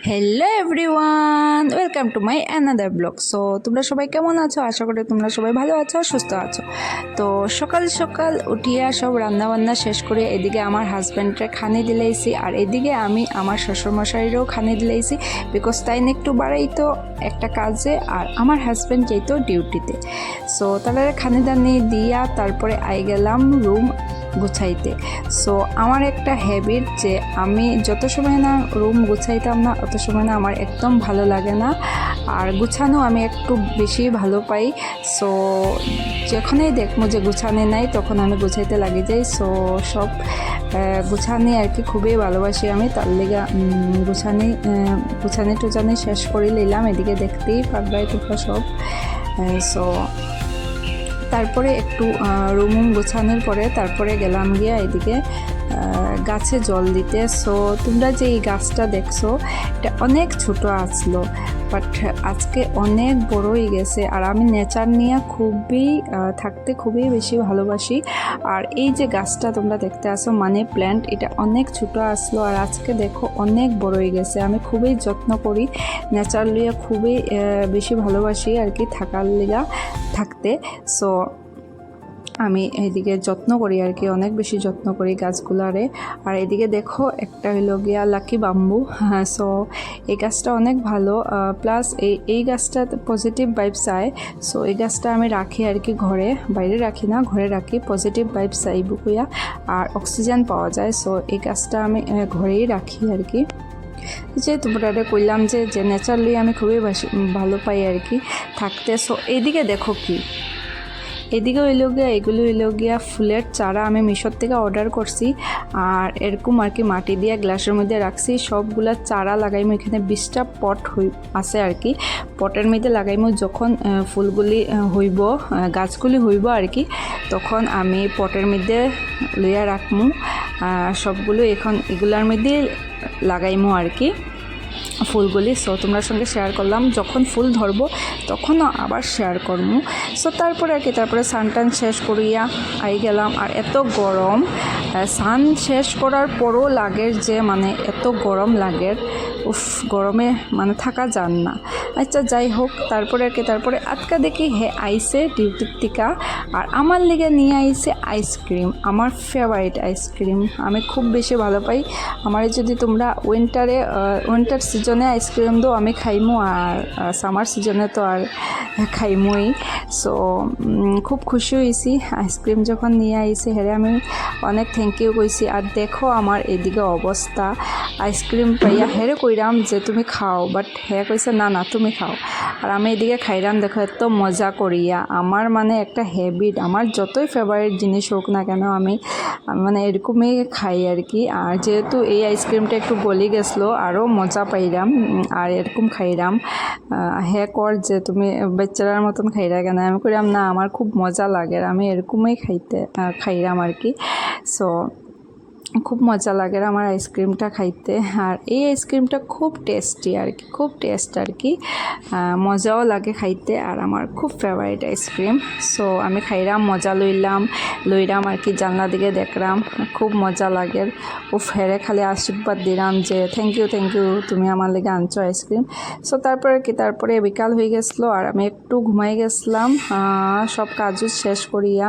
Hello everyone, welcome to my another blog. So তোমরা সবাই কেমন আছো? আশা করি তোমরা সবাই ভালো আছো, সুস্থ আছো। তো সকাল সকাল উঠিয়া সব রান্নাবান্না শেষ করে এদিকে আমার হাজব্যান্ডকে খানি দিলাইছি, আর এদিকে আমি আমার শ্বশুরমশাইরও খানি দিলাইছি, বিকজ তাই না একটু বাড়াই তো একটা কাজে, আর আমার হাজব্যান্ড যেত ডিউটিতে। সো তাহলে খানি দানি দিয়া তারপরে আই গেলাম রুম গুছাইতে। সো আমার একটা হ্যাবিট যে আমি যত সময় না রুম গুছাইতাম না অত সময় না আমার একদম ভালো লাগে না, আর গুছানো আমি একটু বেশি ভালো পাই। সো যখনই দেখবো যে গুছানে নাই তখন আমি গুছাইতে লাগি যাই। সব গুছানি আর কি খুবই ভালোবাসি আমি, তার লেগে গুছানি শেষ করে নিলাম। এদিকে দেখতেই পারবাই তোমরা সব। সো তারপরে একটু রুম গোছানোর পরে তারপরে গেলাম গিয়া এদিকে গাছে জল দিতে। সো তোমরা যে এই গাছটা দেখছো এটা অনেক ছোট আসলো, বাট আজকে অনেক বড় হয়ে গেছে। আর আমি নেচার নিয়ে থাকতে খুবই বেশি ভালোবাসি। আর এই যে গাছটা তোমরা দেখতে আসো মানি প্ল্যান্ট, এটা অনেক ছোট আসলো আর আজকে দেখো অনেক বড় হয়ে গেছে। আমি খুবই যত্ন করি, নেচার নিয়ে খুবই বেশি ভালোবাসি আর কি থাকতে। সো আমি এইদিকে যত্ন করি আর কি, অনেক বেশি যত্ন করি গাছগুলারে। আর এদিকে দেখো একটা হইলো গিয়া লাকি বাম্বু। সো এই গাছটা অনেক ভালো, প্লাস এই গাছটা পজিটিভ ভাইবস আয়। সো এই গাছটা আমি রাখি আর কি ঘরে, বাইরে রাখি না, ঘরে রাখি। পজিটিভ ভাইবস আইবুকুয়া আর অক্সিজেন পাওয়া যায়। সো এই গাছটা আমি ঘরেই রাখি আর কি। যে তোমরা কইলাম যে ন্যাচারালি আমি খুবই ভালো পাই আর কি থাকতে। সো এইদিকে দেখো কি, এদিকে এগুলো হইল গিয়া ফুলের চারা আমি মিশোর থেকে অর্ডার করছি, আর এরকম আর কি মাটি দিয়ে গ্লাসের মধ্যে রাখছি। সবগুলা চারা লাগাইমু, এখানে 20টা পট আছে আর কি। পটের মধ্যে লাগাইমু, যখন ফুলগুলি হইব, গাছগুলি হইব আর কি, তখন আমি পটের মধ্যে লইয়া রাখমু সবগুলো। এগুলার মধ্যে লাগাইমু আর কি ফুলগুলি। সো তোমার সঙ্গে শেয়ার করলাম, যখন ফুল ধরবো তখনও আবার শেয়ার করবো। সো তারপরে আর কি তারপরে সান শেষ করিয়া আই গেলাম। আর এত গরম, সান শেষ করার পরও লাগে যে মানে এত গরম লাগে, গরমে মানে থাকা যান না। আচ্ছা যাই হোক, তারপরে আজকে দেখি আইসে ডিউটির থেকে, আর আমার লেগে নিয়ে আইসে আইসক্রিম, আমার ফেভারিট আইসক্রিম। আমি খুব বেশি ভালো পাই। আমার যদি তোমরা উইন্টার সিজনে আইসক্রিম দো আমি খাইমু, আর সামার সিজনে তো আর খাইমুই। সো খুব খুশি হয়েছি আইসক্রিম যখন নিয়ে আইসে, হেরে আমি অনেক থ্যাংক ইউ কইছি। আর দেখো আমার এদিকে অবস্থা, আইসক্রিম পাইয়া হেরে কইরাম যে তুমি খাও, বাট হে কইছে না তুমি খাও। আর আমি এদিকে খাইরাম, দেখো এত মজা করিয়া। আমার মানে একটা হ্যাবিট, আমার যতই ফেভারিট জিনিস হোক না কেন আমি মানে এরকমই খাই আর কি। আর যেহেতু এই আইসক্রিমটা একটু গলি গেছিলো আরও মজা পাইরাম, আর এরকম খাইরাম। কর যে তুমি বাচ্চারার মতন খাইরা কেন, আমি কইরাম না আমার খুব মজা লাগে, আমি এরকমই খাইরাম আর কি। সো খুব মজা লাগে আমার আইসক্রিমটা খাইতে। আর এই আইসক্রিমটা খুব টেস্টি আর কি, খুব টেস্ট আর কি, মজাও লাগে খাইতে, আর আমার খুব ফেভারিট আইসক্রিম। সো আমি খাইরাম, মজা লইরাম আর কি, জানলা দিকে দেখলাম, খুব মজা লাগে। হেরে খালি আশীর্বাদ দিলাম যে থ্যাংক ইউ তুমি আমার লেগে আনছো আইসক্রিম। সো তারপরে বিকাল হয়ে গেছিলো, আর আমি একটু ঘুমাই গেছিলাম সব কাজও শেষ করিয়া।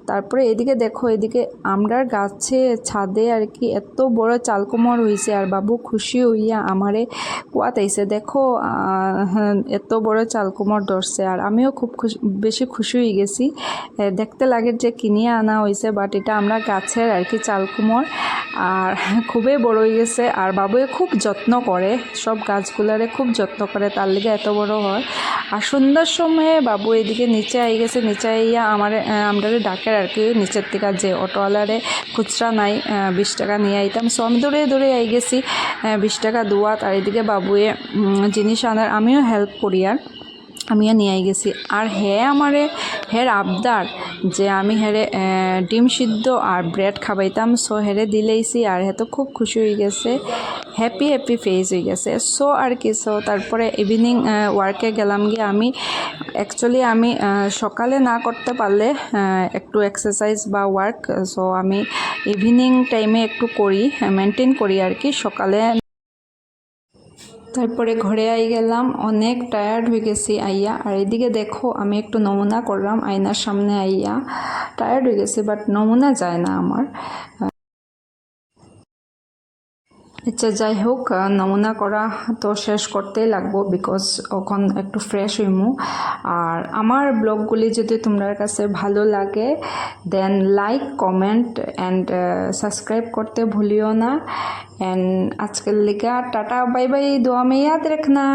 তারপরে এদিকে দেখো, এদিকে আমরার গাছে ছাদে আর কি এত বড় চালকুমড় হয়েছে, আর বাবু খুশি হইয়া আমারে কুয়াতাইছে, দেখো এত বড় চালকুমড় ধরছে। আর আমিও খুব বেশি খুশি হয়ে গেছি। দেখতে লাগে যে কিনিয়ে আনা হয়েছে, বাট এটা আমরা গাছের আর কি চালকুমড়, আর খুবই বড় হয়ে গেছে। আর বাবুয়ে খুব যত্ন করে, সব গাছগুলারে খুব যত্ন করে, তার লেগে এত বড় হয়। আর সন্ধ্যার সময়ে বাবু এদিকে নিচে আই গেছে, নিচে আইয়া আমরা ডাকের আর কি নিচের থেকে, যে অটোওয়ালারে খুচরা নাই 20 টাকা নিয়ে আইতাম। সো আমি দৌড়ে আই গেছি 20 টাকা দুয়াত। আর এদিকে বাবুয়ে জিনিস আনার আমিও হেল্প করি, আর আমিও নিয়ে গেছি। আর হের আবদার যে আমি ডিম সিদ্ধ আর ব্রেড খাবাইতাম। সো হেরে দিলেইছি, আর তো খুব খুশি হয়ে গেছে, হ্যাপি ফেস হয়ে গেছে। সো আর কি, সো তারপরে ইভিনিং ওয়ার্কে গেলাম গিয়ে। আমি অ্যাকচুয়ালি সকালে না করতে পারলে একটু এক্সারসাইজ বা ওয়ার্ক, সো আমি ইভিনিং টাইমে একটু মেনটেন করি আর কি। সকালে তারপরে ঘরে আই গেলাম, অনেক টায়ার্ড হয়ে গেছি আইয়া। আর এদিকে দেখো আমি একটু নমুনা করলাম আয়নার সামনে আইয়া, টায়ার্ড হয়ে গেছি বাট নমুনা যায় না আমার। আচ্ছা যাই হোক, নমুনা করা তো শেষ করতেই লাগবো বিকজ এখন একটু ফ্রেশ হইমু। আর আমার ব্লগগুলি যদি তোমার কাছে ভালো লাগে দেন লাইক কমেন্ট অ্যান্ড সাবস্ক্রাইব করতে ভুলিও না। অ্যান্ড আজকের লিগা টাটা বাই বাই, দোয়া মে ইয়াদ রাখনা।